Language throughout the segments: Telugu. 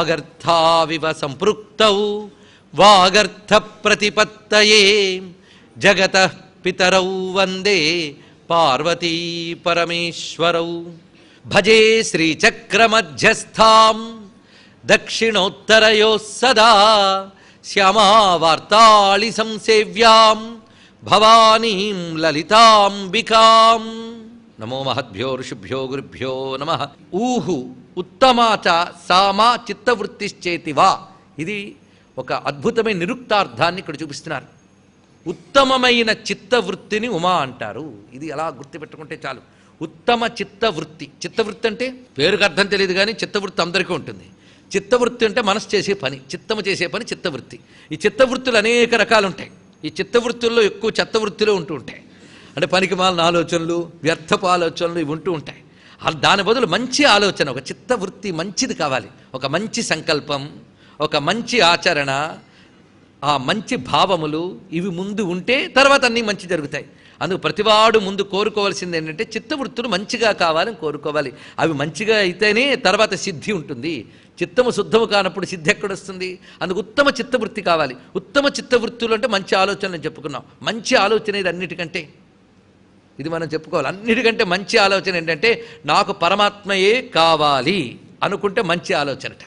వాగర్థావివ సంపృక్తౌ వాగర్థ ప్రతిపత్తయే జగతః పితరౌ వందే పార్వతీ పరమేశ్వరౌ. భజే శ్రీచక్రమధ్యస్థాం దక్షిణోత్తరయోః సదా శ్యామావార్తాళి సంసేవ్యాం భవానీం లలితాంబికాం. నమో మహద్భ్యో ఋషిభ్యో గురుభ్యో నమః. ఊహు ఉత్తమాచ సామా చిత్తవృత్తిశ్చేతివా. ఇది ఒక అద్భుతమైన నిరుక్తార్థాన్ని ఇక్కడ చూపిస్తున్నారు. ఉత్తమమైన చిత్తవృత్తిని ఉమా అంటారు. ఇది అలా గుర్తుపెట్టుకుంటే చాలు. ఉత్తమ చిత్తవృత్తి. చిత్తవృత్తి అంటే పేరుకు అర్థం తెలియదు కానీ చిత్తవృత్తి అందరికీ ఉంటుంది. చిత్తవృత్తి అంటే మనసు చేసే పని, చిత్తము చేసే పని చిత్తవృత్తి. ఈ చిత్తవృత్తులు అనేక రకాలు ఉంటాయి. ఈ చిత్తవృత్తుల్లో ఎక్కువ చెత్తవృత్తిలో ఉంటూ ఉంటాయి. అంటే పనికి మాలిన ఆలోచనలు, వ్యర్థపు ఆలోచనలు ఇవి ఉంటూ ఉంటాయి. దాని బదులు మంచి ఆలోచన, ఒక చిత్తవృత్తి మంచిది కావాలి. ఒక మంచి సంకల్పం, ఒక మంచి ఆచరణ, ఆ మంచి భావములు ఇవి ముందు ఉంటే తర్వాత అన్నీ మంచి జరుగుతాయి. అందుకు ప్రతివాడు ముందు కోరుకోవాల్సింది ఏంటంటే చిత్తవృత్తులు మంచిగా కావాలని కోరుకోవాలి. అవి మంచిగా అయితేనే తర్వాత సిద్ధి ఉంటుంది. చిత్తము శుద్ధము కానప్పుడు సిద్ధి ఎక్కడొస్తుంది? అందుకు ఉత్తమ చిత్తవృత్తి కావాలి. ఉత్తమ చిత్తవృత్తులు అంటే మంచి ఆలోచనలు చెప్పుకున్నాం. మంచి ఆలోచన ఇది అన్నిటికంటే, ఇది మనం చెప్పుకోవాలి. అన్నిటికంటే మంచి ఆలోచన ఏంటంటే నాకు పరమాత్మయే కావాలి అనుకుంటే మంచి ఆలోచనట.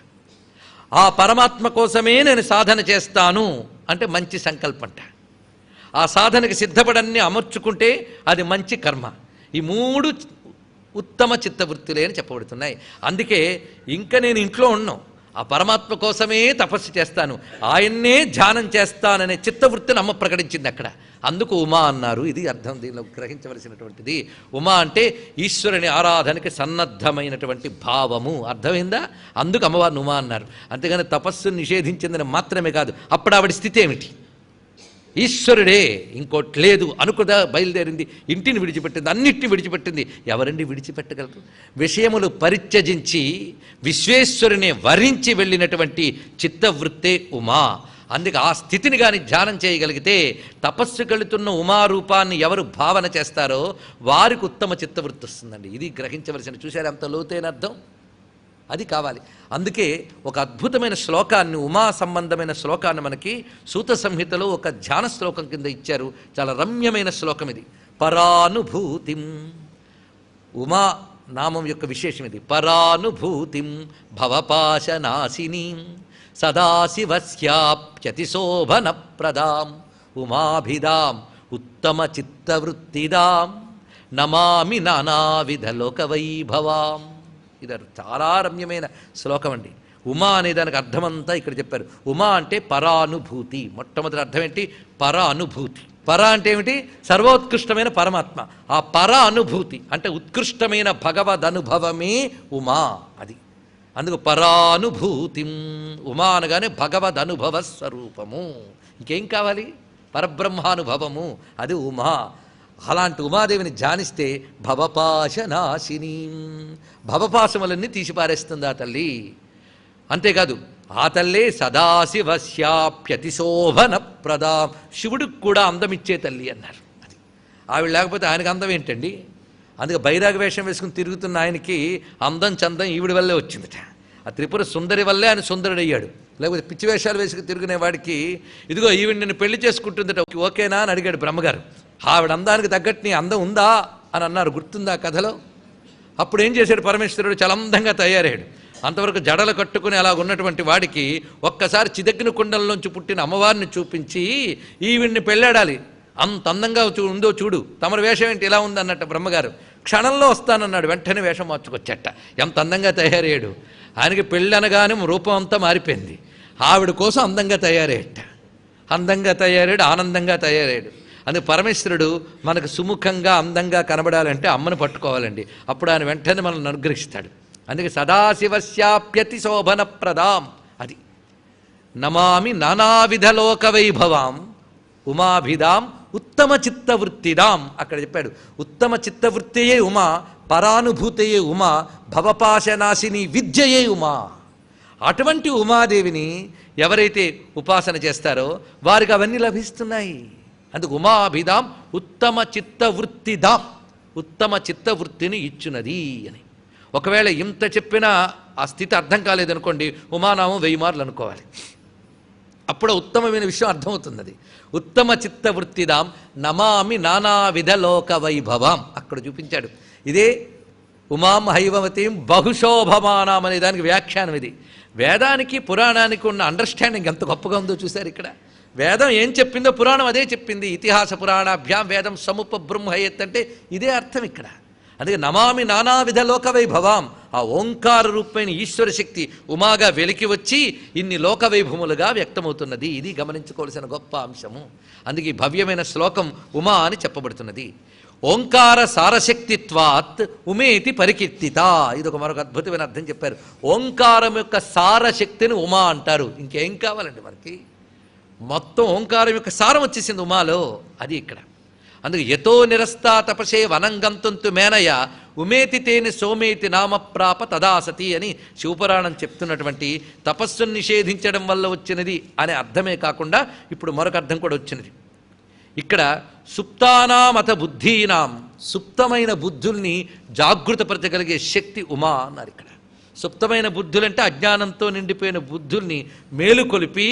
ఆ పరమాత్మ కోసమే నేను సాధన చేస్తాను అంటే మంచి సంకల్పంట. ఆ సాధనకి సిద్ధపడన్ని అమర్చుకుంటే అది మంచి కర్మ. ఈ మూడు ఉత్తమ చిత్తవృత్తులే అని చెప్పబడుతున్నాయి. అందుకే ఇంకా నేను ఇంట్లో ఉన్నాను, ఆ పరమాత్మ కోసమే తపస్సు చేస్తాను, ఆయన్నే ధ్యానం చేస్తాననే చిత్తవృత్తిని అమ్మ ప్రకటించింది అక్కడ. అందుకు ఉమా అన్నారు. ఇది అర్థం దీనిలో గ్రహించవలసినటువంటిది. ఉమా అంటే ఈశ్వరుని ఆరాధనకి సన్నద్ధమైనటువంటి భావము. అర్థమైందా? అందుకు అమ్మవారిని ఉమా అన్నారు. అంతేగాని తపస్సును నిషేధించిందని మాత్రమే కాదు. అప్పుడు ఆవిడ స్థితి ఏమిటి? ఈశ్వరుడే, ఇంకోటి లేదు అనుకుదా బయలుదేరింది. ఇంటిని విడిచిపెట్టింది, అన్నిటిని విడిచిపెట్టింది. ఎవరండి విడిచిపెట్టగలరు? విషయములు పరిత్యజించి విశ్వేశ్వరుని వరించి వెళ్ళినటువంటి చిత్తవృత్తే ఉమా. అందుకే ఆ స్థితిని కానీ ధ్యానం చేయగలిగితే, తపస్సుకెళుతున్న ఉమారూపాన్ని ఎవరు భావన చేస్తారో వారికి ఉత్తమ చిత్తవృత్తి వస్తుందండి. ఇది గ్రహించవలసిన. చూశారు అంత లోతైన అర్థం? అది కావాలి. అందుకే ఒక అద్భుతమైన శ్లోకాన్ని, ఉమా సంబంధమైన శ్లోకాన్ని మనకి సూత సంహితలో ఒక ధ్యాన శ్లోకం కింద ఇచ్చారు. చాలా రమ్యమైన శ్లోకం ఇది. పరానుభూతిం, ఉమా నామం యొక్క విశేషం ఇది. పరానుభూతిం భవపాశనాశినీం సదాశివస్యాప్యతిశోభన ప్రదాం ఉమాభిదాం ఉత్తమ చిత్తవృత్తిదాం నమామి నానావిధ లోకవైభవాం. ఇది చాలా రమ్యమైన శ్లోకం అండి. ఉమా అనే దానికి అర్థమంతా ఇక్కడ చెప్పారు. ఉమా అంటే పరానుభూతి. మొట్టమొదటి అర్థం ఏంటి? పర అనుభూతి. పర అంటే ఏమిటి? సర్వోత్కృష్టమైన పరమాత్మ. ఆ పర అనుభూతి అంటే ఉత్కృష్టమైన భగవద్ అనుభవమే ఉమా. అది అందుకు పరానుభూతిం. ఉమా అనగానే భగవద్ అనుభవ స్వరూపము. ఇంకేం కావాలి? పరబ్రహ్మానుభవము. అది ఉమా. అలాంటి ఉమాదేవిని ధ్యానిస్తే భవపాశనాశిని, భవపాశములన్నీ తీసిపారేస్తుంది ఆ తల్లి. అంతేకాదు ఆ తల్లే సదాశివస్యాప్యతిశోభన ప్రదాం, శివుడికి కూడా అందమిచ్చే తల్లి అన్నారు. అది ఆవిడ లేకపోతే ఆయనకు అందం ఏంటండి? అందుకే బైరాగ వేషం వేసుకుని తిరుగుతున్న ఆయనకి అందం చందం ఈవిడి వల్లే వచ్చిందట. ఆ త్రిపుర సుందరి వల్లే ఆయన సుందరుడయ్యాడు. లేకపోతే పిచ్చి వేషాలు వేసుకుని తిరుగునే వాడికి ఇదిగో ఈవిడ నిన్ను పెళ్లి చేసుకుంటుందట, ఓకేనా అని అడిగాడు బ్రహ్మగారు. ఆవిడ అందానికి తగ్గట్టు నీ అందం ఉందా అని అన్నారు. గుర్తుందా కథలో? అప్పుడు ఏం చేశాడు పరమేశ్వరుడు? చాలా అందంగా తయారయ్యాడు. అంతవరకు జడలు కట్టుకుని అలా ఉన్నటువంటి వాడికి ఒక్కసారి చిదగ్ని కుండల్లోంచి పుట్టిన అమ్మవారిని చూపించి ఈవిడ్ని పెళ్ళాడాలి, అంత అందంగా ఉందో చూడు, తమరి వేషం ఏంటి ఇలా ఉంది అన్నట్టు బ్రహ్మగారు. క్షణంలో వస్తానన్నాడు. వెంటనే వేషం మార్చుకొచ్చట. ఎంత అందంగా తయారయ్యాడు. ఆయనకి పెళ్ళి అనగానే రూపం అంతా మారిపోయింది. ఆవిడ కోసం అందంగా తయారయ్యట. అందంగా తయారాడు, ఆనందంగా తయారయ్యాడు. అందుకు పరమేశ్వరుడు మనకు సుముఖంగా అందంగా కనబడాలంటే అమ్మను పట్టుకోవాలండి. అప్పుడు ఆయన వెంటనే మనల్ని అనుగ్రహిస్తాడు. అందుకే సదాశివస్యాప్యతి శోభన ప్రదాం. అది నమామి నానావిధ లోక వైభవాం ఉమాభిదాం ఉత్తమ చిత్తవృత్తిదాం. అక్కడ చెప్పాడు ఉత్తమ చిత్తవృత్తియే ఉమా, పరానుభూతయే ఉమా, భవపాశనాశిని విద్యయే ఉమా. అటువంటి ఉమాదేవిని ఎవరైతే ఉపాసన చేస్తారో వారికి అవన్నీ లభిస్తున్నాయి. అందుకు ఉమాభిదాం ఉత్తమ చిత్తవృత్తిదాం, ఉత్తమ చిత్తవృత్తిని ఇచ్చునది అని. ఒకవేళ ఇంత చెప్పినా ఆ స్థితి అర్థం కాలేదనుకోండి, ఉమానామం 1000 మార్లు అనుకోవాలి. అప్పుడు ఉత్తమమైన విషయం అర్థమవుతుంది. అది ఉత్తమ చిత్త వృత్తిదాం నమామి నానావిధ లోక వైభవం అక్కడ చూపించాడు. ఇదే ఉమాం హైవవతీం బహుశోభమానాం అనే దానికి వ్యాఖ్యానం ఇది. వేదానికి పురాణానికి ఉన్న అండర్స్టాండింగ్ ఎంత గొప్పగా ఉందో చూశారు. ఇక్కడ వేదం ఏం చెప్పిందో పురాణం అదే చెప్పింది. ఇతిహాస పురాణాభ్యాం వేదం సముపబ్రహ్మయత్ అంటే ఇదే అర్థం ఇక్కడ. అందుకే నమామి నానావిధ లోక వైభవాం, ఆ ఓంకార రూపమైన ఈశ్వర శక్తి ఉమాగా వెలికి వచ్చి ఇన్ని లోక వైభవములుగా వ్యక్తమవుతున్నది. ఇది గమనించుకోవాల్సిన గొప్ప అంశము. అందుకే ఈ భవ్యమైన శ్లోకం ఉమా అని చెప్పబడుతున్నది. ఓంకార సారశక్తిత్వాత్ ఉమేతి పరికీర్తిత. ఇది ఒక మరొక అద్భుతమైన అర్థం చెప్పారు. ఓంకారం యొక్క సారశక్తిని ఉమా అంటారు. ఇంకేం కావాలండి మనకి? మొత్తం ఓంకారం యొక్క సారం వచ్చేసింది ఉమాలో. అది ఇక్కడ. అందుకే యతో నిరస్తా తపసే వనంగంతంతు మేనయ ఉమేతి తేని సోమేతి నామప్రాప తదాసతి అని శివపురాణం చెప్తున్నటువంటి తపస్సును నిషేధించడం వల్ల వచ్చినది అనే అర్థమే కాకుండా ఇప్పుడు మరొక అర్థం కూడా వచ్చినది. ఇక్కడ సుప్తానామత బుద్ధీనాం, సుప్తమైన బుద్ధుల్ని జాగృతపరచగలిగే శక్తి ఉమా అన్నారు. ఇక్కడ సుప్తమైన బుద్ధులంటే అజ్ఞానంతో నిండిపోయిన బుద్ధుల్ని మేలుకొలిపి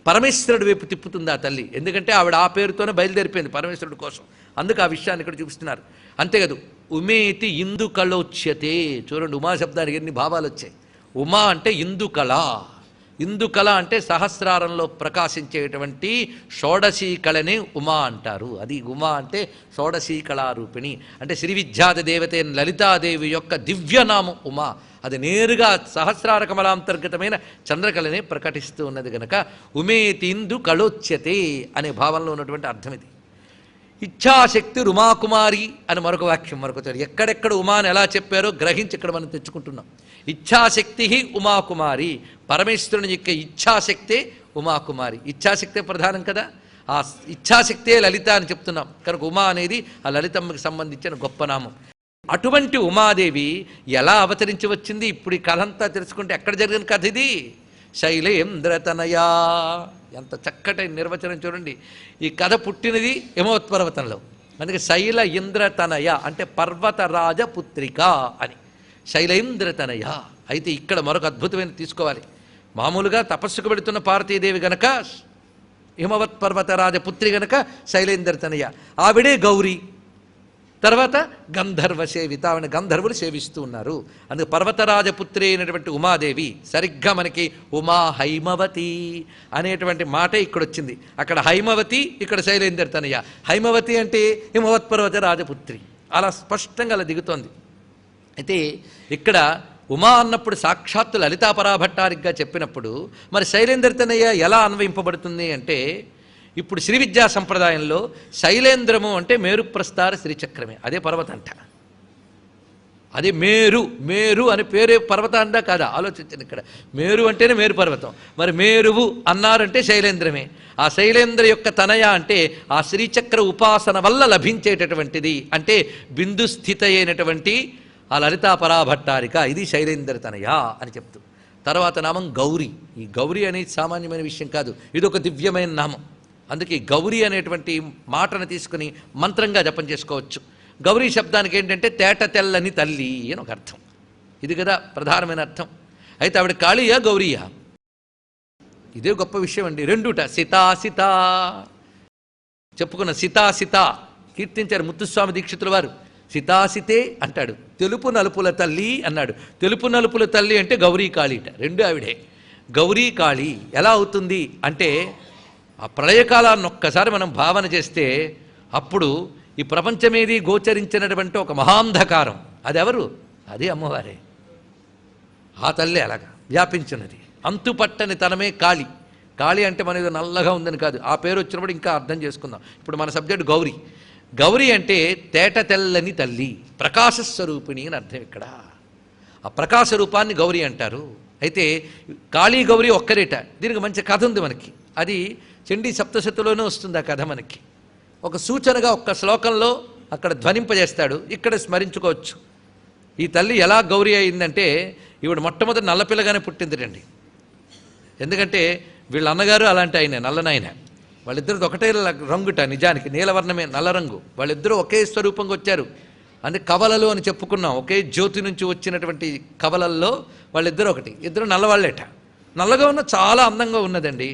పరమేశ్వరుడు వైపు తిప్పుతుంది ఆ తల్లి. ఎందుకంటే ఆవిడ ఆ పేరుతోనే బయలుదేరిపోయింది పరమేశ్వరుడు కోసం. అందుకు ఆ విషయాన్ని ఇక్కడ చూపిస్తున్నారు. అంతేకాదు ఉమేతి ఇందు కళోచ్యతే. చూడండి ఉమా శబ్దానికి ఎన్ని భావాలు వచ్చాయి. ఉమా అంటే ఇందు కళ. ఇందు కళ అంటే సహస్రారంలో ప్రకాశించేటువంటి షోడశీ కళని ఉమా అంటారు. అది ఉమా అంటే షోడశీ కళారూపిణి. అంటే శ్రీ విద్యాది దేవతే లలితాదేవి యొక్క దివ్యనామం ఉమా. అది నేరుగా సహస్రార కమలాంతర్గతమైన చంద్రకళనే ప్రకటిస్తూ ఉన్నది కనుక ఉమేతి ఇందు కళోచ్యతే అనే భావంలో ఉన్నటువంటి అర్థం ఇది. ఇచ్ఛాశక్తి ఉమాకుమారి అని మరొక వాక్యం మరొక ఎక్కడెక్కడ ఉమాని ఎలా చెప్పారో గ్రహించి ఇక్కడ మనం తెచ్చుకుంటున్నాం. ఇచ్ఛాశక్తి ఉమాకుమారి, పరమేశ్వరుని యొక్క ఇచ్ఛాశక్తే ఉమాకుమారి. ఇచ్ఛాశక్తే ప్రధానం కదా, ఆ ఇచ్ఛాశక్తే లలిత అని చెప్తున్నాం కనుక ఉమా అనేది ఆ లలితమ్మకి సంబంధించిన గొప్ప నామం. అటువంటి ఉమాదేవి ఎలా అవతరించి వచ్చింది? ఇప్పుడు ఈ కథ అంతా తెలుసుకుంటే ఎక్కడ జరిగిన కథ ఇది? శైలేంద్రతనయా. ఎంత చక్కటి నిర్వచనం చూడండి. ఈ కథ పుట్టినది హిమవత్పర్వతంలో. అందుకే శైల ఇంద్రతనయ అంటే పర్వతరాజ పుత్రిక అని. శైలేంద్రతనయ. అయితే ఇక్కడ మరొక అద్భుతమైన తీసుకోవాలి. మామూలుగా తపస్సుకు పెడుతున్న పార్వతీదేవి గనక హిమవత్ పర్వతరాజ పుత్రి గనక శైలేంద్రతనయ. ఆవిడే గౌరీ. తర్వాత గంధర్వ సేవిత, ఆవిడ గంధర్వులు సేవిస్తూ ఉన్నారు. అందుకే పర్వతరాజపుత్రి అయినటువంటి ఉమాదేవి సరిగ్గా మనకి ఉమా హైమవతి అనేటువంటి మాట ఇక్కడ వచ్చింది. అక్కడ హైమవతి, ఇక్కడ శైలేంద్రతనయ. హైమవతి అంటే హిమవత్ పర్వత రాజపుత్రి. అలా స్పష్టంగా అలా దిగుతోంది. అయితే ఇక్కడ ఉమా అన్నప్పుడు సాక్షాత్తు లలితాపరాభట్టారిగా చెప్పినప్పుడు మరి శైలేంద్రతనయ ఎలా అన్వయింపబడుతుంది అంటే, ఇప్పుడు శ్రీ విద్యా సంప్రదాయంలో శైలేంద్రము అంటే మేరు ప్రస్తార శ్రీచక్రమే. అదే పర్వతంట. అదే మేరు. మేరు అని పేరే పర్వతం అందా కాదా ఆలోచించండి. ఇక్కడ మేరు అంటేనే మేరు పర్వతం. మరి మేరువు అన్నారంటే శైలేంద్రమే. ఆ శైలేంద్ర యొక్క తనయ అంటే ఆ శ్రీచక్ర ఉపాసన వల్ల లభించేటటువంటిది. అంటే బిందు స్థిత అయినటువంటి ఆ లలితాపరాభట్టారిక. ఇది శైలేంద్ర తనయ అని చెప్తూ తర్వాత నామం గౌరీ. ఈ గౌరీ అనేది సామాన్యమైన విషయం కాదు, ఇది ఒక దివ్యమైన నామం. అందుకే గౌరీ అనేటువంటి మాటను తీసుకుని మంత్రంగా జపం చేసుకోవచ్చు. గౌరీ శబ్దానికి ఏంటంటే తేట తెల్లని తల్లి అని ఒక అర్థం. ఇది కదా ప్రధానమైన అర్థం. అయితే ఆవిడ కాళీయా గౌరీయా? ఇదే గొప్ప విషయం అండి. రెండుట సీతాసిత చెప్పుకున్న సీతాసిత కీర్తించారు ముత్తుస్వామి దీక్షితుల వారు. సీతాసితే అంటాడు. తెలుపు నలుపుల తల్లి అన్నాడు. తెలుపు నలుపుల తల్లి అంటే గౌరీ కాళీట. రెండు ఆవిడే. గౌరీ కాళీ ఎలా అవుతుంది అంటే, ఆ ప్రళయకాలాన్ని ఒక్కసారి మనం భావన చేస్తే అప్పుడు ఈ ప్రపంచమేది గోచరించినటువంటి ఒక మహాంధకారం అది ఎవరు? అదే అమ్మవారే. ఆ తల్లి అలాగా వ్యాపించినది. అంతుపట్టని తనమే కాళీ. కాళీ అంటే మన ఏదో నల్లగా ఉందని కాదు, ఆ పేరు వచ్చినప్పుడు ఇంకా అర్థం చేసుకుందాం. ఇప్పుడు మన సబ్జెక్టు గౌరీ. గౌరీ అంటే తేట తెల్లని తల్లి, ప్రకాశస్వరూపిణి అని అర్థం. ఇక్కడ ఆ ప్రకాశ రూపాన్ని గౌరీ అంటారు. అయితే కాళీ గౌరీ ఒక్కరేట. దీనికి మంచి కథ ఉంది మనకి. అది చండీ సప్తశతిలోనే వస్తుంది ఆ కథ మనకి. ఒక సూచనగా ఒక్క శ్లోకంలో అక్కడ ధ్వనింపజేస్తాడు, ఇక్కడ స్మరించుకోవచ్చు. ఈ తల్లి ఎలా గౌరీ అయిందంటే, ఈవిడ మొట్టమొదటి నల్లపిల్లగానే పుట్టిందిటండి. ఎందుకంటే వీళ్ళ అన్నగారు అలాంటి ఆయన, నల్లనాయన. వాళ్ళిద్దరిది ఒకటే రంగుట, నిజానికి నీలవర్ణమే నల్ల రంగు. వాళ్ళిద్దరూ ఒకే స్వరూపంగా వచ్చారు. అందుకే కవలలు అని చెప్పుకున్నాం. ఒకే జ్యోతి నుంచి వచ్చినటువంటి కవలల్లో వాళ్ళిద్దరు ఒకటి, ఇద్దరు నల్లవాళ్ళేట. నల్లగా ఉన్న చాలా అందంగా ఉన్నదండి.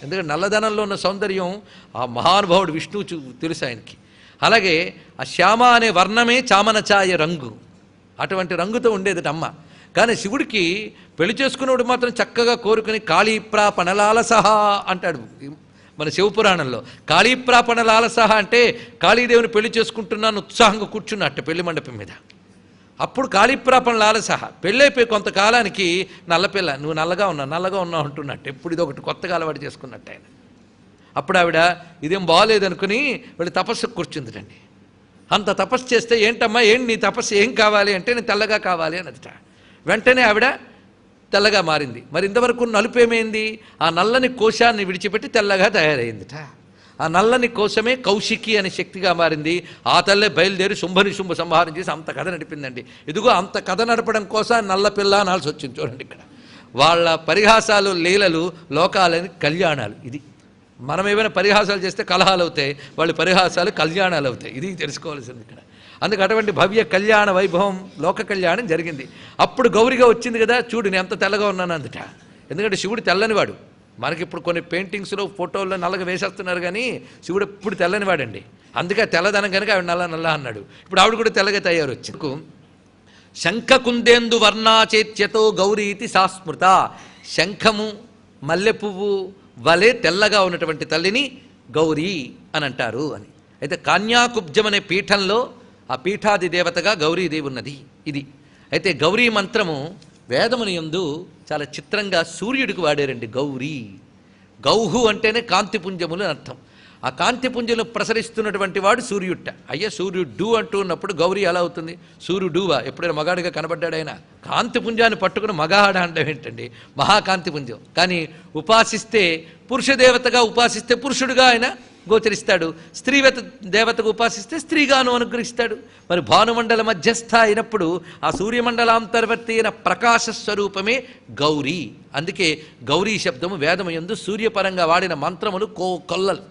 ఎందుకంటే నల్లదనంలో ఉన్న సౌందర్యం ఆ మహానుభావుడు విష్ణువు తెలుసు ఆయనకి. అలాగే ఆ శ్యామ అనే వర్ణమే చామనచాయ రంగు, అటువంటి రంగుతో ఉండేది అమ్మ. కానీ శివుడికి పెళ్లి చేసుకున్నప్పుడు మాత్రం చక్కగా కోరుకుని కాళీప్రాపణలాలసహ అంటాడు మన శివపురాణంలో. కాళీప్రాపణలాలసహ అంటే కాళీదేవిని పెళ్లి చేసుకుంటున్నాను ఉత్సాహంగా కూర్చున్నట్టు పెళ్లి మండపం మీద. అప్పుడు కాళీప్రాపణలాలసహ పెళ్ళైపోయి కొంతకాలానికి నల్లపిల్ల నువ్వు నల్లగా ఉన్నావు అంటున్నట్టు. ఎప్పుడు ఇది ఒకటి కొత్తగా అలవాటు చేసుకున్నట్టు ఆయన. అప్పుడు ఆవిడ ఇదేం బాగోలేదనుకుని వీళ్ళు తపస్సు కూర్చుందిటండి. అంత తపస్సు చేస్తే ఏంటమ్మా ఏంటి నీ తపస్సు ఏం కావాలి అంటే నేను తెల్లగా కావాలి అన్నదిట. వెంటనే ఆవిడ తెల్లగా మారింది. మరి ఇంతవరకు నలుపేమైంది? ఆ నల్లని కోశాన్ని విడిచిపెట్టి తెల్లగా తయారైందిట. ఆ నల్లని కోశమే కౌశికి అనే శక్తిగా మారింది. ఆ తల్లే బయలుదేరి శుంభ సంహారం చేసి అంత కథ నడిపిందండి. ఇదిగో అంత కథ నడపడం కోసం నల్ల పిల్ల అనాల్సి వచ్చింది. చూడండి ఇక్కడ వాళ్ళ పరిహాసాలు లీలలు లోకాలని కళ్యాణాలు. ఇది మనం ఏమైనా పరిహాసాలు చేస్తే కలహాలు అవుతాయి, వాళ్ళ పరిహాసాలు కళ్యాణాలు అవుతాయి. ఇది తెలుసుకోవాల్సింది ఇక్కడ. అందుకు అటువంటి భవ్య కళ్యాణ వైభవం లోక కళ్యాణం జరిగింది. అప్పుడు గౌరిగా వచ్చింది కదా, చూడు నేను ఎంత తెల్లగా ఉన్నాను అందుట. ఎందుకంటే శివుడు తెల్లనివాడు. మనకిప్పుడు కొన్ని పెయింటింగ్స్లో ఫోటోల్లో నల్లగా వేసేస్తున్నారు, కానీ శివుడు ఎప్పుడు తెల్లనివాడండి. అందుకే తెల్లదనం కనుక ఆవిడ నల్ల అన్నాడు. ఇప్పుడు ఆవిడ కూడా తెల్లగా తయారు వచ్చింది. శంఖకుందేందు వర్ణాచేత్యతో గౌరీతి సాస్మృత. శంఖము మల్లె పువ్వు వలె తెల్లగా ఉన్నటువంటి తల్లిని గౌరీ అని అంటారు అని. అయితే కాన్యాకుబ్జం అనే పీఠంలో ఆ పీఠాది దేవతగా గౌరీదేవి ఉన్నది. ఇది అయితే గౌరీ మంత్రము వేదముని యందు చాలా చిత్రంగా సూర్యుడికి వాడారండి. గౌరీ, గౌహు అంటేనే కాంతిపుంజములు అని అర్థం. ఆ కాంతిపుంజలు ప్రసరిస్తున్నటువంటి వాడు సూర్యుట్ట. అయ్యా సూర్యుడు అంటూ ఉన్నప్పుడు గౌరీ ఎలా అవుతుంది? సూర్యుడువా ఎప్పుడైనా మగాడిగా కనబడ్డాడు ఆయన? కాంతిపుంజాన్ని పట్టుకుని మగాడ అంటే ఏంటండి? మహాకాంతిపుంజం. కానీ ఉపాసిస్తే పురుషదేవతగా ఉపాసిస్తే పురుషుడుగా ఆయన గోచరిస్తాడు. స్త్రీవేత దేవతకు ఉపాసిస్తే స్త్రీగాను అనుగ్రహిస్తాడు. మరి భానుమండల మధ్యస్థ అయినప్పుడు ఆ సూర్యమండలాంతర్వర్తి అయిన ప్రకాశ స్వరూపమే గౌరీ. అందుకే గౌరీ శబ్దము వేదమయందు సూర్యపరంగా వాడిన మంత్రములు కొల్లలు.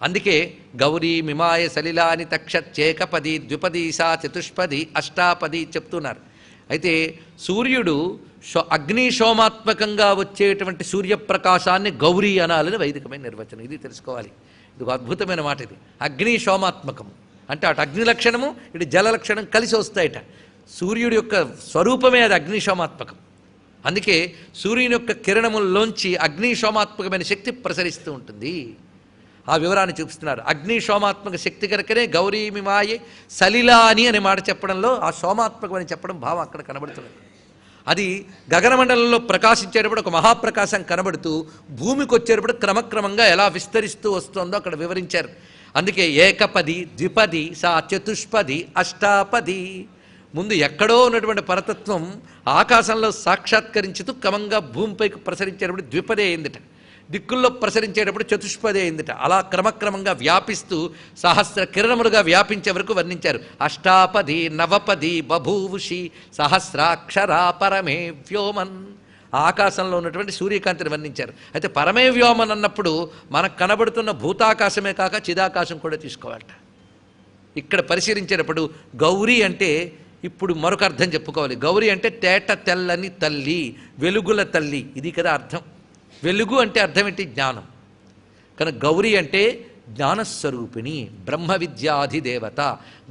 అందుకే గౌరీ మిమాయ సలిలాని తక్షేకపది ద్విపది సా చతుష్పది అష్టాపది చెప్తున్నారు. అయితే సూర్యుడు అగ్నిశోమాత్మకంగా వచ్చేటువంటి సూర్యప్రకాశాన్ని గౌరీ అనాలని వైదికమైన నిర్వచనం. ఇది తెలుసుకోవాలి. ఇది ఒక అద్భుతమైన మాట. ఇది అగ్నిశోమాత్మకము అంటే అటు అగ్ని లక్షణము ఇటు జల లక్షణం కలిసి వస్తాయట. సూర్యుడి యొక్క స్వరూపమే అది అగ్నిశోమాత్మకం. అందుకే సూర్యుని యొక్క కిరణముల్లోంచి అగ్నిశోమాత్మకమైన శక్తి ప్రసరిస్తూ ఉంటుంది. ఆ వివరాన్ని చూపిస్తున్నారు. అగ్నిశోమాత్మక శక్తి కనుకనే గౌరీ మిమాయే సలిలాని అనే మాట చెప్పడంలో ఆ శోమాత్మకం అని చెప్పడం భావం అక్కడ కనబడుతున్నది. అది గగనమండలంలో ప్రకాశించేటప్పుడు ఒక మహాప్రకాశం కనబడుతూ భూమికి వచ్చేటప్పుడు క్రమక్రమంగా ఎలా విస్తరిస్తూ వస్తుందో అక్కడ వివరించారు. అందుకే ఏకపది ద్విపది సా చతుష్పది అష్టాపది. ముందు ఎక్కడో ఉన్నటువంటి పరతత్వం ఆకాశంలో సాక్షాత్కరించుతూ క్రమంగా భూమిపైకి ప్రసరించేటప్పుడు ద్విపదే అయిందిట. దిక్కుల్లో ప్రసరించేటప్పుడు చతుష్పదే అయిందిట. అలా క్రమక్రమంగా వ్యాపిస్తూ సహస్ర కిరణములుగా వ్యాపించే వరకు వర్ణించారు. అష్టాపది నవపది బభూవుషి సహస్రాక్షరా పరమే వ్యోమన్. ఆకాశంలో ఉన్నటువంటి సూర్యకాంతిని వర్ణించారు. అయితే పరమే వ్యోమన్ అన్నప్పుడు మనకు కనబడుతున్న భూతాకాశమే కాక చిదాకాశం కూడా తీసుకోవాలట. ఇక్కడ పరిశీలించేటప్పుడు గౌరీ అంటే ఇప్పుడు మరొక అర్థం చెప్పుకోవాలి. గౌరీ అంటే తేట తెల్లని తల్లి, వెలుగుల తల్లి. ఇది కదా అర్థం. వెలుగు అంటే అర్థం ఏంటి? జ్ఞానం. కనుక గౌరీ అంటే జ్ఞానస్వరూపిణి, బ్రహ్మ విద్యాధిదేవత.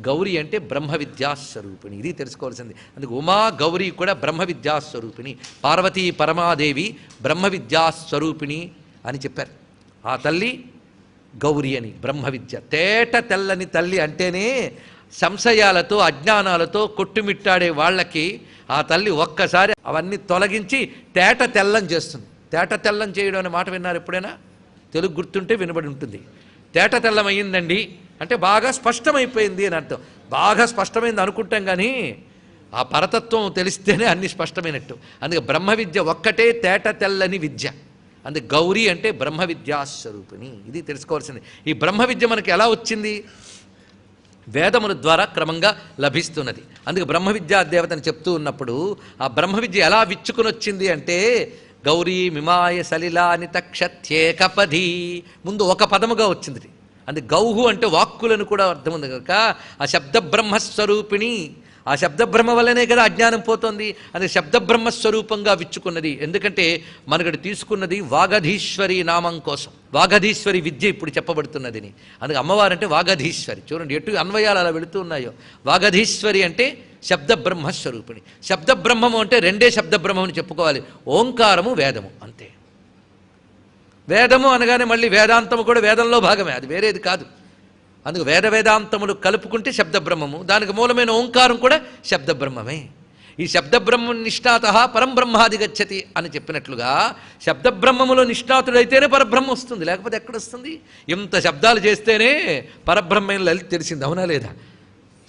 గౌరీ అంటే బ్రహ్మ విద్యాస్వరూపిణి. ఇది తెలుసుకోవాల్సింది. అందుకు ఉమా గౌరీ కూడా బ్రహ్మ విద్యాస్వరూపిణి. పార్వతీ పరమాదేవి బ్రహ్మ విద్యాస్వరూపిణి అని చెప్పారు. ఆ తల్లి గౌరీ అని బ్రహ్మ విద్య. తేట తెల్లని తల్లి అంటేనే సంశయాలతో అజ్ఞానాలతో కొట్టుమిట్టాడే వాళ్ళకి ఆ తల్లి ఒక్కసారి అవన్నీ తొలగించి తేట తెల్లం చేస్తుంది. తేట తెల్లం చేయడం అనే మాట విన్నారు ఎప్పుడైనా? తెలుగు గుర్తుంటే వినబడి ఉంటుంది. తేట తెల్లమయ్యిందండి అంటే బాగా స్పష్టమైపోయింది అని అర్థం. బాగా స్పష్టమైంది అనుకుంటాం, కానీ ఆ పరతత్వం తెలిస్తేనే అన్ని స్పష్టమైనట్టు. అందుకే బ్రహ్మ విద్య ఒక్కటే తేట తెల్లని విద్య. అందుకే గౌరీ అంటే బ్రహ్మ విద్యాస్వరూపిణి. ఇది తెలుసుకోవాల్సింది. ఈ బ్రహ్మ విద్య మనకి ఎలా వచ్చింది? వేదముల ద్వారా క్రమంగా లభిస్తున్నది. అందుకే బ్రహ్మ విద్యా దేవతని చెప్తూ ఉన్నప్పుడు ఆ బ్రహ్మ విద్య ఎలా విచ్చుకుని వచ్చింది అంటే గౌరీ మిమాయ సలిలాని తక్షత్యేకపది. ముందు ఒక పదముగా వచ్చింది. అంటే గౌహు అంటే వాక్కులను కూడా అర్థం ఉంది కనుక ఆ శబ్ద బ్రహ్మస్వరూపిణి, ఆ శబ్దబ్రహ్మ వల్లనే కదా అజ్ఞానం పోతుంది. అది శబ్దబ్రహ్మస్వరూపంగా విచ్చుకున్నది. ఎందుకంటే మనకటి తీసుకున్నది వాగధీశ్వరి నామం కోసం, వాగధీశ్వరి విద్య ఇప్పుడు చెప్పబడుతున్నదిని. అందుకే అమ్మవారంటే వాగధీశ్వరి. చూడండి ఎటు అన్వయాలు అలా వెళుతూ ఉన్నాయో. వాగధీశ్వరి అంటే శబ్దబ్రహ్మస్వరూపిణి. శబ్దబ్రహ్మము అంటే రెండే శబ్దబ్రహ్మం అని చెప్పుకోవాలి, ఓంకారము వేదము అంతే. వేదము అనగానే మళ్ళీ వేదాంతము కూడా వేదంలో భాగమే, అది వేరేది కాదు. అందుకు వేదాంతములు కలుపుకుంటే శబ్దబ్రహ్మము, దానికి మూలమైన ఓంకారం కూడా శబ్దబ్రహ్మమే. ఈ శబ్దబ్రహ్మ నిష్ణాత పరంబ్రహ్మాది గచ్చతి అని చెప్పినట్లుగా శబ్దబ్రహ్మములో నిష్ణాతుడైతేనే పరబ్రహ్మ వస్తుంది, లేకపోతే ఎక్కడొస్తుంది? ఇంత శబ్దాలు చేస్తేనే పరబ్రహ్మ లలిత తెలిసింది, అవునా లేదా?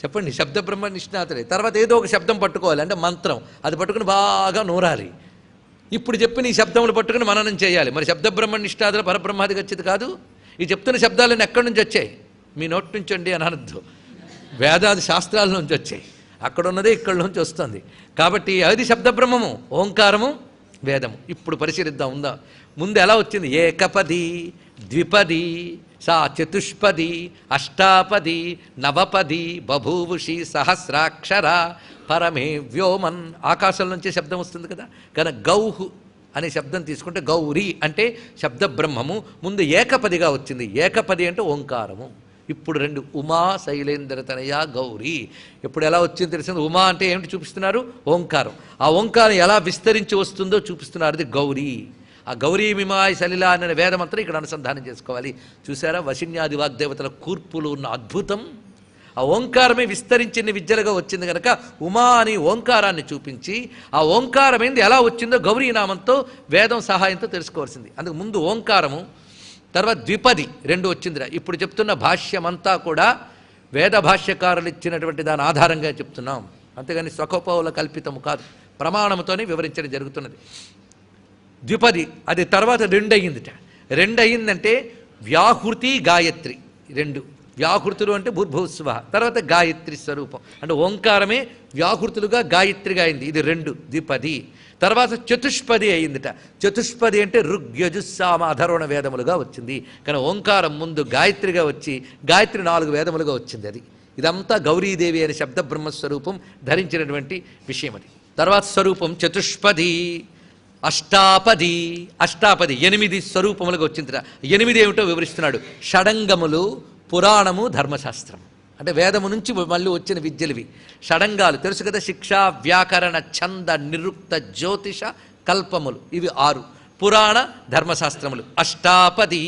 చెప్పండి. శబ్దబ్రహ్మ నిష్ణాతుడే. తర్వాత ఏదో ఒక శబ్దం పట్టుకోవాలి, అంటే మంత్రం, అది పట్టుకుని బాగా నూరాలి. ఇప్పుడు చెప్పిన ఈ శబ్దములు పట్టుకుని మననం చేయాలి. మరి శబ్దబ్రహ్మ నిష్ఠాదుల పరబ్రహ్మాది గచ్చిది కాదు. ఈ చెప్తున్న శబ్దాలన్నీ ఎక్కడి నుంచి వచ్చాయి? మీ నోటి నుంచి అండి అని అనద్దు, వేదాది శాస్త్రాల నుంచి వచ్చాయి. అక్కడ ఉన్నదే ఇక్కడ నుంచి వస్తుంది. కాబట్టి అది శబ్దబ్రహ్మము, ఓంకారము వేదము. ఇప్పుడు పరిశీలిద్దాం. ఉందా ముందు ఎలా వచ్చింది? ఏకపది, ద్విపది, సా చతుష్పది, అష్టాపది, నవపది, బభూవుషి, సహస్రాక్షర, పరమే వ్యోమన్. ఆకాశం నుంచే శబ్దం వస్తుంది కదా. కానీ గౌహు అనే శబ్దం తీసుకుంటే గౌరీ అంటే శబ్దబ్రహ్మము ముందు ఏకపదిగా వచ్చింది. ఏకపది అంటే ఓంకారము. ఇప్పుడు రెండు, ఉమా శైలేంద్ర తనయ గౌరీ. ఇప్పుడు ఎలా వచ్చింది తెలిసింది? ఉమా అంటే ఏమిటి చూపిస్తున్నారు? ఓంకారం. ఆ ఓంకారం ఎలా విస్తరించి వస్తుందో చూపిస్తున్నారు, అది గౌరీ. ఆ గౌరీ మిమాయ సలిల అనే వేదమంత్రం ఇక్కడ అనుసంధానం చేసుకోవాలి. చూసారా వశిన్యాది వాగ్దేవతల కూర్పులు ఉన్న అద్భుతం? ఆ ఓంకారమే విస్తరించిన విద్యలుగా వచ్చింది కనుక ఉమా అని ఓంకారాన్ని చూపించి, ఆ ఓంకారం ఏంది ఎలా వచ్చిందో గౌరీ నామంతో వేదం సహాయంతో తెలుసుకోవాల్సింది. అందుకు ముందు ఓంకారము, తర్వాత ద్విపది రెండు వచ్చిందిరా. ఇప్పుడు చెప్తున్న భాష్యమంతా కూడా వేద భాష్యకారులు ఇచ్చినటువంటి దాని ఆధారంగా చెప్తున్నాం, అంతేగాని స్వకోపవుల కల్పితము కాదు, ప్రమాణముతోనే వివరించడం జరుగుతున్నది. ద్విపది అది తర్వాత రెండు అయ్యిందిట. రెండు అయ్యిందంటే వ్యాహృతి గాయత్రి రెండు. వ్యాహృతులు అంటే భూర్భువస్వ, తర్వాత గాయత్రి స్వరూపం అంటే ఓంకారమే వ్యాహృతులుగా గాయత్రిగా అయింది. ఇది రెండు, ద్విపది. తర్వాత చతుష్పది అయిందిట. చతుష్పది అంటే ఋగ్యజుస్సామ అధర్వణ వేదములుగా వచ్చింది. కానీ ఓంకారం ముందు గాయత్రిగా వచ్చి గాయత్రి 4 వేదములుగా వచ్చింది. అది ఇదంతా గౌరీదేవి అనే శబ్ద బ్రహ్మస్వరూపం ధరించినటువంటి విషయం. అది తర్వాత స్వరూపం చతుష్పది, అష్టాపది. అష్టాపది 8 స్వరూపములుగా వచ్చిందిట. 8 ఏమిటో వివరిస్తున్నాడు. షడంగములు, పురాణము, ధర్మశాస్త్రం అంటే వేదము నుంచి మళ్ళీ వచ్చిన విద్యలువి. షడంగాలు తెలుసు కదా, శిక్ష, వ్యాకరణ, ఛంద, నిరుక్త, జ్యోతిష, కల్పములు, ఇవి 6. పురాణ ధర్మశాస్త్రములు. అష్టాపది,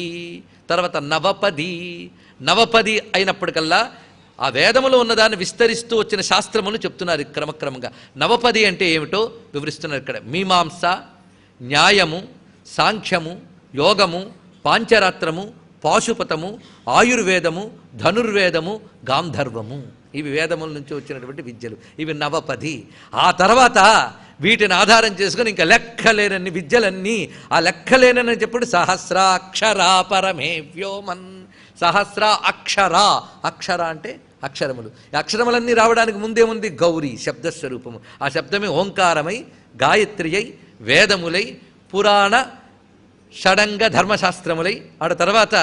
తర్వాత నవపది. నవపది అయినప్పటికల్లా ఆ వేదములో ఉన్నదాన్ని విస్తరిస్తూ వచ్చిన శాస్త్రములు చెప్తున్నారు క్రమక్రమంగా. నవపది అంటే ఏమిటో వివరిస్తున్నారు ఇక్కడ. మీమాంస, న్యాయము, సాంఖ్యము, యోగము, పాంచరాత్రము, పాశుపతము, ఆయుర్వేదము, ధనుర్వేదము, గాంధర్వము. ఇవి వేదముల నుంచి వచ్చినటువంటి విద్యలు. ఇవి నవపది. ఆ తర్వాత వీటిని ఆధారం చేసుకుని ఇంకా లెక్కలేనన్ని విద్యలన్నీ, ఆ లెక్కలేనని చెప్పుడు సహస్రాక్షరా పరమే వ్యోమన్. సహస్ర అక్షర, అక్షర అంటే అక్షరములు. ఈ అక్షరములన్నీ రావడానికి ముందేముంది? గౌరీ శబ్దస్వరూపము. ఆ శబ్దమే ఓంకారమై, గాయత్రి అయి, వేదములై, పురాణ షడంగ ధర్మశాస్త్రములై, ఆడ తర్వాత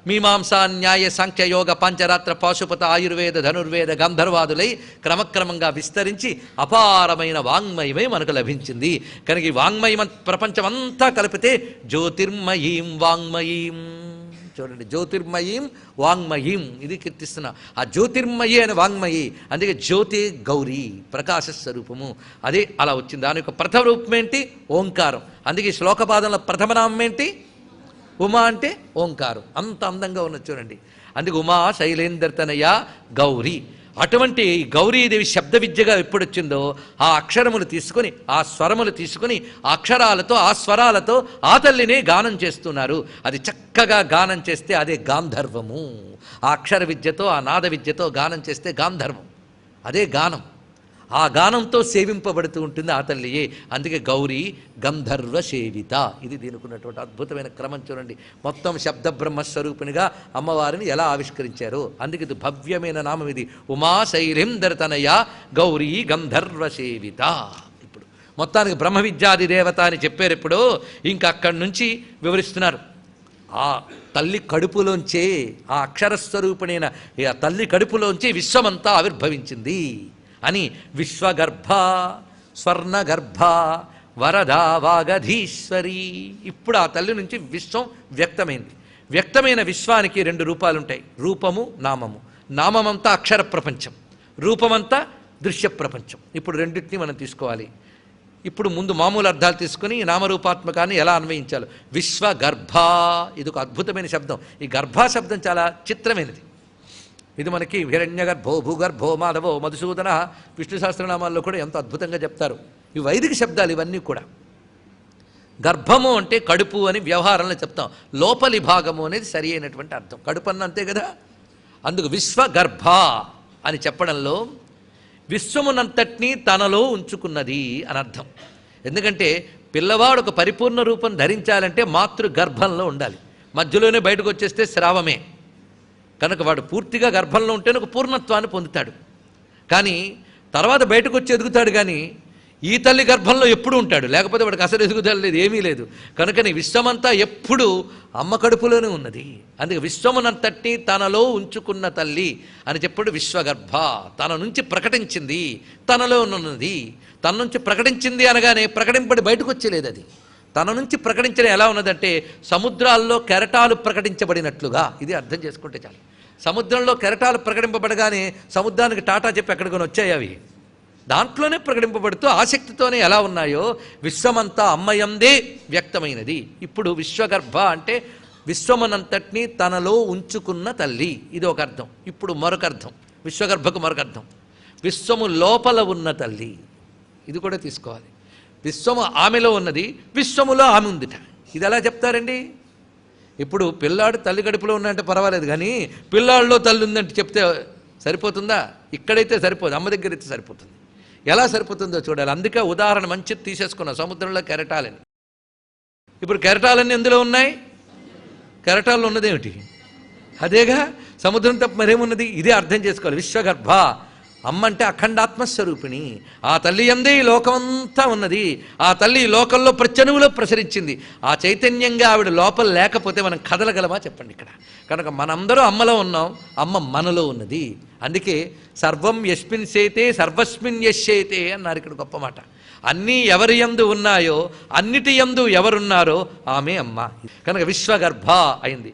మీమాంసా, న్యాయ, సాంఖ్య, యోగ, పాంచరాత్ర, పాశుపత, ఆయుర్వేద, ధనుర్వేద, గంధర్వాదులై క్రమక్రమంగా విస్తరించి అపారమైన వాంగ్మయమే మనకు లభించింది. కనుక ఈ వాంగ్మయం ప్రపంచమంతా కలిపితే జ్యోతిర్మయీం వాంగ్మయీం. చూడండి, జ్యోతిర్మయీం వాంగ్మయీం, ఇది కీర్తిస్తున్నా. ఆ జ్యోతిర్మయి అనే వాంగ్మయి, అందుకే జ్యోతి గౌరీ ప్రకాశ స్వరూపము. అదే అలా వచ్చింది. దాని యొక్క ప్రథమ రూపం ఏంటి? ఓంకారం. అందుకే శ్లోకపాదంలో ప్రథమ నామం ఏంటి? ఉమా అంటే ఓంకారం. అంత అందంగా ఉన్నది చూడండి. అందుకే ఉమా శైలేంద్రతనయ గౌరీ. అటువంటి గౌరీదేవి శబ్ద విద్యగా ఎప్పుడొచ్చిందో ఆ అక్షరములు తీసుకొని, ఆ స్వరములు తీసుకొని, ఆ అక్షరాలతో, ఆ స్వరాలతో ఆ తల్లినే గానం చేస్తున్నారు. అది చక్కగా గానం చేస్తే అదే గాంధర్వము. ఆ అక్షర విద్యతో, ఆ నాద విద్యతో గానం చేస్తే గాంధర్వం, అదే గానం. ఆ గానంతో సేవింపబడుతూ ఉంటుంది ఆ తల్లియే. అందుకే గౌరీ గంధర్వ సేవిత. ఇది దీనికి ఉన్నటువంటి అద్భుతమైన క్రమం చూడండి. మొత్తం శబ్ద బ్రహ్మస్వరూపినిగా అమ్మవారిని ఎలా ఆవిష్కరించారో. అందుకే ఇది భవ్యమైన నామం. ఇది ఉమా శైలేంద్రతనయ గౌరీ గంధర్వ సేవిత. ఇప్పుడు మొత్తానికి బ్రహ్మ విద్యాది దేవత అని చెప్పారు. ఇప్పుడు ఇంకా అక్కడి నుంచి వివరిస్తున్నారు. ఆ తల్లి కడుపులోంచే, ఆ అక్షరస్వరూపిణైన ఆ తల్లి కడుపులోంచి విశ్వమంతా ఆవిర్భవించింది అని విశ్వగర్భ, స్వర్ణగర్భ, వరదా వాగధీశ్వరి. ఇప్పుడు ఆ తల్లి నుంచి విశ్వం వ్యక్తమైంది. వ్యక్తమైన విశ్వానికి 2 రూపాలు ఉంటాయి, రూపము, నామము. నామమంతా అక్షర ప్రపంచం, రూపమంతా దృశ్య ప్రపంచం. ఇప్పుడు రెండింటినీ మనం తీసుకోవాలి. ఇప్పుడు ముందు మామూలు అర్థాలు తీసుకుని నామరూపాత్మకాన్ని ఎలా అన్వయించాలో. విశ్వగర్భ, ఇది ఒక అద్భుతమైన శబ్దం. ఈ గర్భ శబ్దం చాలా చిత్రమైనది. ఇది మనకి హిరణ్యగర్భో, భూగర్భో, మాధవో, మధుసూదన విష్ణు సహస్రనామాల్లో కూడా ఎంతో అద్భుతంగా చెప్తారు. ఈ వైదిక శబ్దాలు ఇవన్నీ కూడా. గర్భము అంటే కడుపు అని వ్యవహారంలో చెప్తాం. లోపలి భాగము అనేది సరి అయినటువంటి అర్థం. కడుపు అన్న అంతే కదా. అందుకు విశ్వగర్భ అని చెప్పడంలో విశ్వమునంతటినీ తనలో ఉంచుకున్నది అని అర్థం. ఎందుకంటే పిల్లవాడు ఒక పరిపూర్ణ రూపం ధరించాలంటే మాతృ గర్భంలో ఉండాలి. మధ్యలోనే బయటకు వచ్చేస్తే శ్రావమే. కనుక వాడు పూర్తిగా గర్భంలో ఉంటేనే ఒక పూర్ణత్వాన్ని పొందుతాడు. కానీ తర్వాత బయటకు వచ్చి ఎదుగుతాడు. కానీ ఈ తల్లి గర్భంలో ఎప్పుడు ఉంటాడు, లేకపోతే వాడికి అసలు ఎదుగుదల లేదు, ఏమీ లేదు. కనుకని విశ్వమంతా ఎప్పుడు అమ్మ కడుపులోనే ఉన్నది. అందుకే విశ్వమునంతటినీ తనలో ఉంచుకున్న తల్లి అని చెప్పాడు. విశ్వగర్భ తన నుంచి ప్రకటించింది, తనలో ఉన్నది. తన నుంచి ప్రకటించింది అనగానే ప్రకటింపడి బయటకు వచ్చేలేదు. అది తన నుంచి ప్రకటించడం ఎలా ఉన్నదంటే సముద్రాల్లో కెరటాలు ప్రకటించబడినట్లుగా. ఇది అర్థం చేసుకుంటే చాలు. సముద్రంలో కెరటాలు ప్రకటింపబడగానే సముద్రానికి టాటా చెప్పి ఎక్కడికొని వచ్చాయి అవి. దాంట్లోనే ప్రకటింపబడుతూ ఆసక్తితోనే ఎలా ఉన్నాయో విశ్వమంతా అమ్మయందే వ్యక్తమైనది. ఇప్పుడు విశ్వగర్భ అంటే విశ్వమనంతటినీ తనలో ఉంచుకున్న తల్లి, ఇది ఒక అర్థం. ఇప్పుడు మరొక అర్థం, విశ్వగర్భకు మరొక అర్థం, విశ్వము లోపల ఉన్న తల్లి. ఇది కూడా తీసుకోవాలి. విశ్వము ఆమెలో ఉన్నది, విశ్వములో ఆమె ఉందిట. ఇది ఎలా చెప్తారండి? ఇప్పుడు పిల్లాడు తల్లి కడుపులో ఉన్నంటే పర్వాలేదు, కానీ పిల్లాడిలో తల్లి ఉందంటే చెప్తే సరిపోతుందా? ఇక్కడైతే సరిపోదు, అమ్మ దగ్గర అయితే సరిపోతుంది. ఎలా సరిపోతుందో చూడాలి. అందుకే ఉదాహరణ మంచిది తీసేసుకున్నాం, సముద్రంలో కెరటాలని. ఇప్పుడు కెరటాలన్నీ ఎందులో ఉన్నాయి? కెరటాల్లో ఉన్నదేమిటి? అదేగా సముద్రం తప్ప మరేమున్నది? ఇదే అర్థం చేసుకోవాలి. విశ్వగర్భ అమ్మ అంటే అఖండాత్మస్వరూపిణి. ఆ తల్లి యందే ఈ లోకమంతా ఉన్నది. ఆ తల్లి ఈ లోకంలో ప్రత్యణువులో ప్రసరించింది. ఆ చైతన్యంగా ఆవిడ లోపల లేకపోతే మనం కదలగలమా చెప్పండి ఇక్కడ. కనుక మనందరూ అమ్మలో ఉన్నాం, అమ్మ మనలో ఉన్నది. అందుకే సర్వం యస్మిన్ సేతే సర్వస్మిన్ యశ్యేతే అన్నారు ఇక్కడ గొప్ప మాట. అన్నీ ఎవరి యందు ఉన్నాయో, అన్నిటి యందు ఎవరున్నారో ఆమె అమ్మ. కనుక విశ్వగర్భ అయింది.